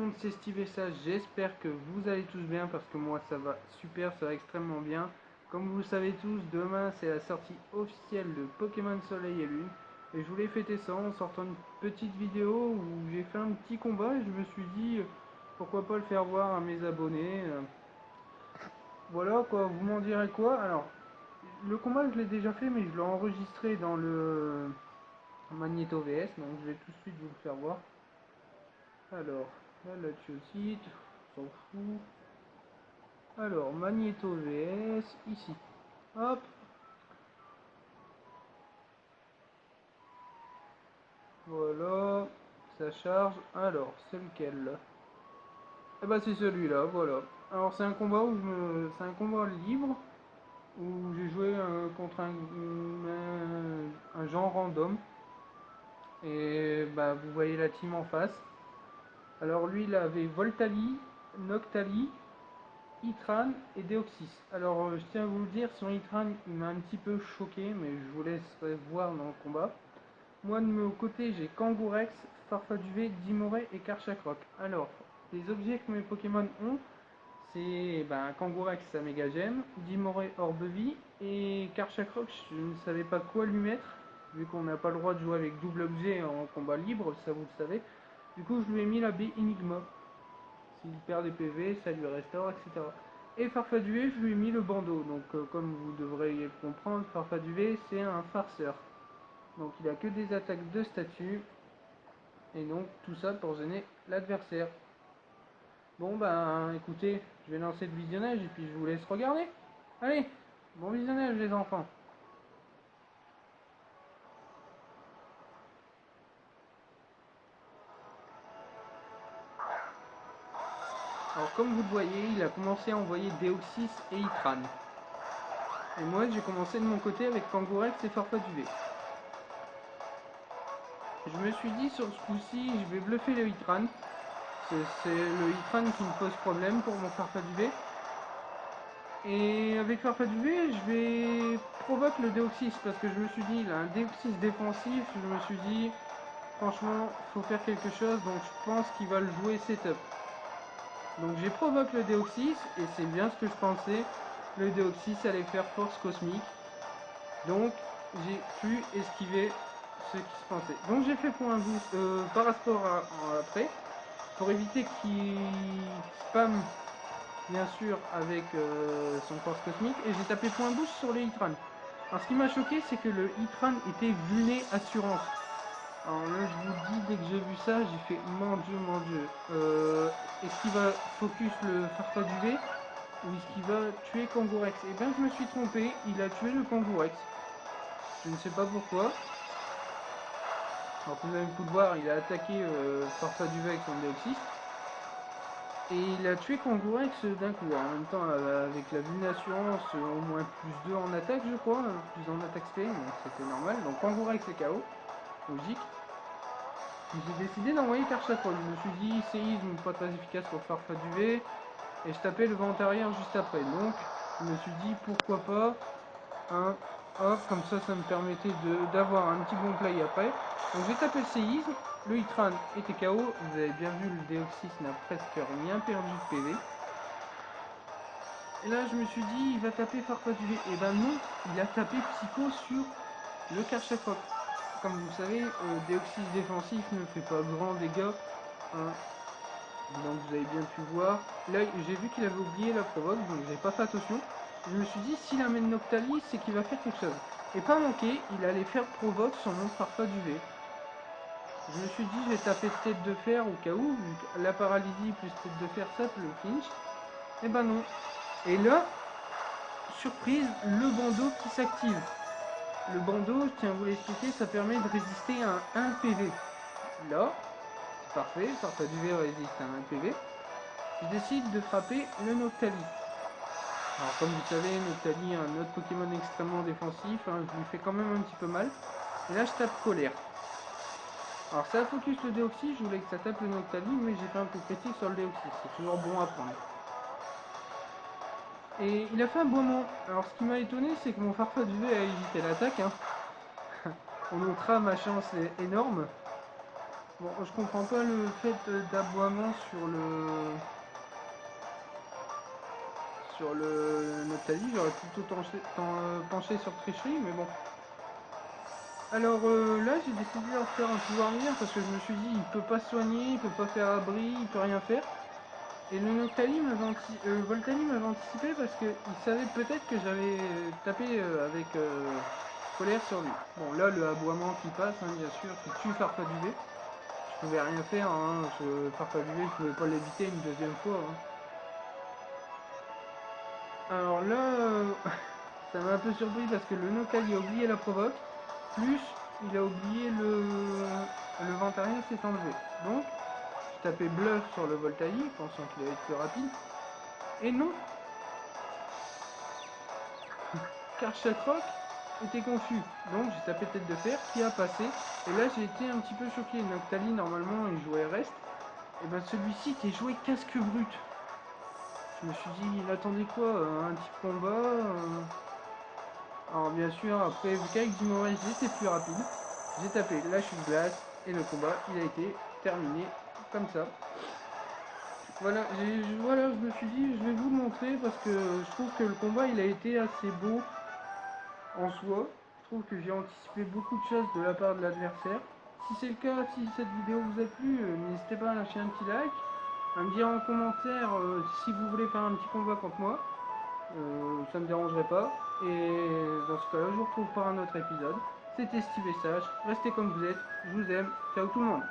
monde, c'est Steve et ça, j'espère que vous allez tous bien parce que moi ça va super, ça va extrêmement bien. Comme vous le savez tous, demain c'est la sortie officielle de Pokémon Soleil et Lune. Et je voulais fêter ça en sortant une petite vidéo où j'ai fait un petit combat et je me suis dit pourquoi pas le faire voir à mes abonnés. Voilà quoi, vous m'en direz quoi? Alors, le combat je l'ai déjà fait mais je l'ai enregistré dans le Magneto VS, donc je vais tout de suite vous le faire voir. Alors, là tu aussi, on s'en fout. Alors, Magneto VS, ici. Hop. Voilà. Ça charge. Alors, c'est lequel là? Eh ben c'est celui-là, voilà. Alors c'est un combat c'est un combat libre où j'ai joué contre un genre random. Et bah vous voyez la team en face. Alors lui il avait Voltali, Noctali, Itran et Deoxys. Alors je tiens à vous le dire, son Itran il m'a un petit peu choqué, mais je vous laisserai voir dans le combat. Moi de mon côté j'ai Kangourex, Farfaduvé, Dimoré et Karchakrok. Alors, les objets que mes Pokémon ont, c'est Kangourex sa méga gemme, Dimoré Orbe-Vie et Karchakrok je ne savais pas quoi lui mettre, vu qu'on n'a pas le droit de jouer avec double objet en combat libre, ça vous le savez. Du coup je lui ai mis la baie Enigma. S'il perd des PV, ça lui restaure, etc. Et Farfaduvé, je lui ai mis le bandeau. Donc, comme vous devriez le comprendre, Farfaduvé, c'est un farceur. Donc, il a que des attaques de statut. Et donc, tout ça pour gêner l'adversaire. Bon, ben, écoutez, je vais lancer le visionnage et puis je vous laisse regarder. Allez, bon visionnage, les enfants. Alors, comme vous le voyez, il a commencé à envoyer Deoxys et Itran. Et moi, j'ai commencé de mon côté avec Kangourex et Farfaduvé. Je me suis dit sur ce coup-ci, je vais bluffer le Hitran. C'est le Hitran qui me pose problème pour mon Farfaduvé. Et avec Farfaduvé, je vais provoquer le Deoxys parce que je me suis dit, il a un Deoxys défensif. Je me suis dit, franchement, faut faire quelque chose. Donc je pense qu'il va le jouer setup. Donc j'ai provoqué le Deoxys et c'est bien ce que je pensais. Le Deoxys allait faire force cosmique. Donc j'ai pu esquiver ce qui se pensait. Donc j'ai fait point boost par rapport à après, pour éviter qu'il spam bien sûr avec son force cosmique, et j'ai tapé point boost sur le Hitran. Alors ce qui m'a choqué, c'est que le Hitran était vulné assurance. Alors là je vous dis, dès que j'ai vu ça, j'ai fait mon dieu, est-ce qu'il va focus le Farfaduvé ou est-ce qu'il va tuer Kangourex? Et bien je me suis trompé, il a tué le Kangourex. Je ne sais pas pourquoi. Alors vous avez pu le voir, il a attaqué Farfaduvé avec son Deoxys. Et il a tué Kangourex d'un coup. En même temps, avec la vue d'assurance, au moins plus 2 en attaque, je crois. Plus en attaque spé, donc c'était normal. Donc Kangourex est KO. Logique. J'ai décidé d'envoyer Karchakrok. Je me suis dit, séisme pas très efficace pour Farfaduvé. Et je tapais le vent arrière juste après. Donc, je me suis dit, pourquoi pas un hop, comme ça me permettait d'avoir un petit bon play après. Donc j'ai tapé le séisme, le Hitran était KO, vous avez bien vu, le Deoxys n'a presque rien perdu de PV. Et là je me suis dit, il va taper Farfaduvé. Et ben non, il a tapé Psycho sur le Karchakrok. Comme vous le savez, Deoxys défensif ne fait pas grand dégâts. Hein. Donc vous avez bien pu voir. Là j'ai vu qu'il avait oublié la provoque, donc j'ai pas fait attention. Je me suis dit, s'il amène Noctali, c'est qu'il va faire quelque chose. Et pas manqué, il allait faire provoque sur mon Farfaduvé. Je me suis dit, je vais taper tête de fer au cas où, vu que la paralysie plus tête de fer, ça peut le clinch. Et ben non. Et là, surprise, le bandeau qui s'active. Le bandeau, je tiens à vous l'expliquer, ça permet de résister à un 1 PV. Là, c'est parfait, Farfaduvé résiste à un 1 PV. Je décide de frapper le Noctali. Alors comme vous savez, Noctali est un autre Pokémon extrêmement défensif, hein, je lui fais quand même un petit peu mal. Et là je tape colère. Alors ça focus le Deoxys, je voulais que ça tape le Noctali, mais j'ai fait un coup critique sur le Deoxys, c'est toujours bon à prendre. Et il a fait un bon moment. Alors ce qui m'a étonné, c'est que mon Farfaduvé a évité l'attaque. Hein. On notera, ma chance est énorme. Bon, je comprends pas le fait d'aboiement sur le Noctali. J'aurais plutôt penché sur tricherie, mais bon. Alors là, j'ai décidé de refaire un pouvoir mire parce que je me suis dit, il peut pas soigner, il peut pas faire abri, il peut rien faire. Et le Noctali Voltali m'avait anticipé parce qu'il savait peut-être que j'avais tapé avec colère sur lui. Bon, là, le aboiement qui passe, hein, bien sûr, qui tue Farfaduvé. Je pouvais rien faire, hein. Farfaduvé, je pouvais pas l'éviter une deuxième fois. Hein. Alors là, ça m'a un peu surpris parce que le Noctali a oublié la provoque, plus il a oublié le Ventarien s'est enlevé. Donc, je tapais bluff sur le Voltaï, pensant qu'il allait être plus rapide. Et non, car Chatrock était confus. Donc j'ai tapé tête de fer qui a passé. Et là j'ai été un petit peu choqué. Noctali normalement il jouait reste. Et ben celui-ci était joué casque brut. Je me suis dit il attendait quoi, un type combat Alors bien sûr après vu qu'avec Dimoré j'étais plus rapide. J'ai tapé la chute glace et le combat il a été terminé comme ça. Voilà, voilà, je me suis dit je vais vous le montrer parce que je trouve que le combat il a été assez beau en soi. Je trouve que j'ai anticipé beaucoup de choses de la part de l'adversaire. Si c'est le cas, si cette vidéo vous a plu, n'hésitez pas à lâcher un petit like, à me dire en commentaire si vous voulez faire un petit combat contre moi. Ça me dérangerait pas. Et dans ce cas-là, je vous retrouve pour un autre épisode. C'était Steve et Sage. Restez comme vous êtes. Je vous aime. Ciao tout le monde.